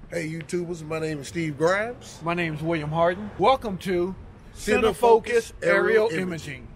Hey YouTubers, my name is Steve Grimes. My name is William Hardin. Welcome to Center Focus Focus Aerial Aerial Imaging.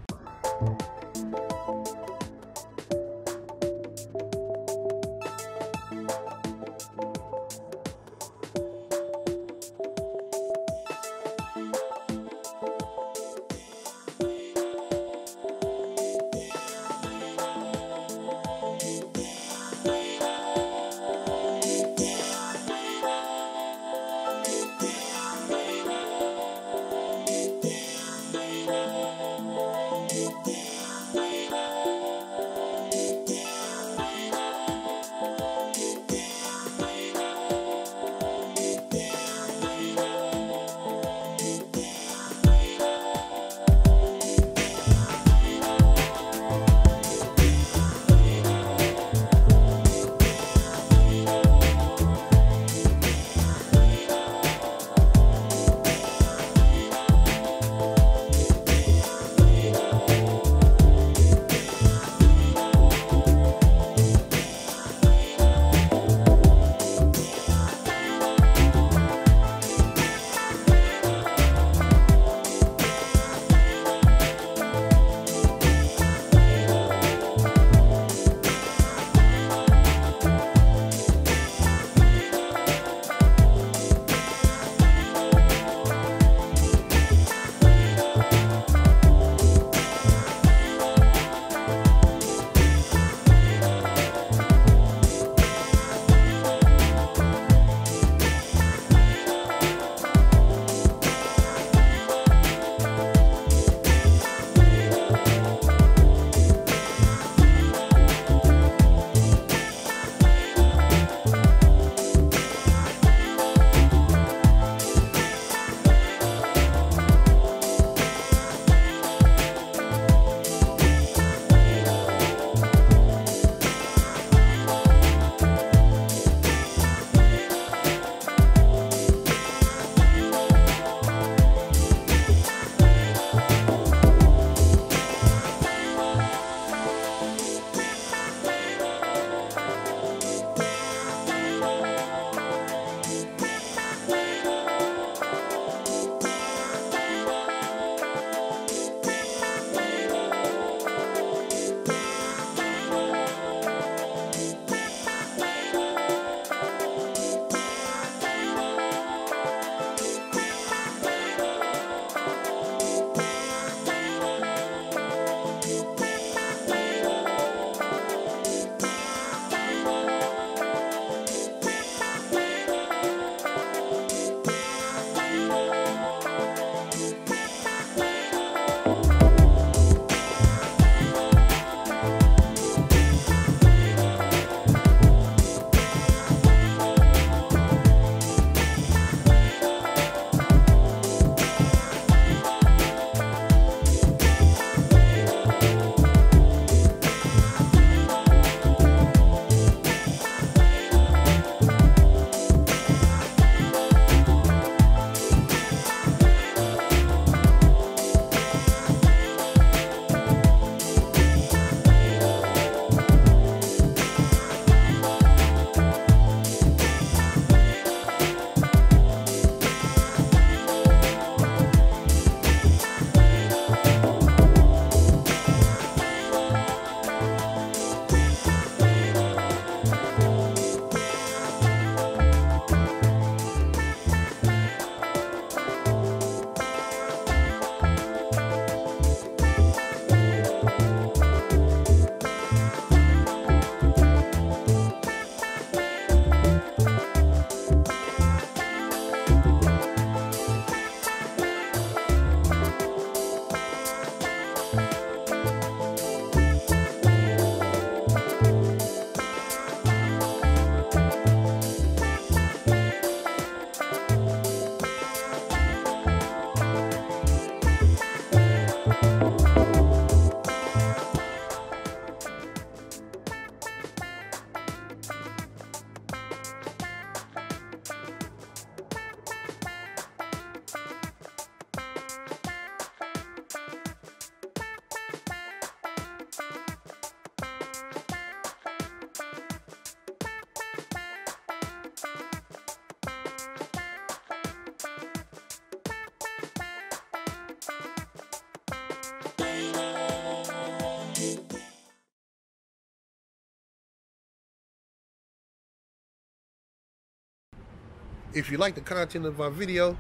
If you like the content of our video,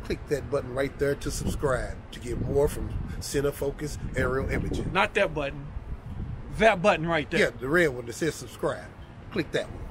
click that button right there to subscribe to get more from Center Focus Aerial Imaging. Not that button. That button right there. Yeah, the red one that says subscribe. Click that one.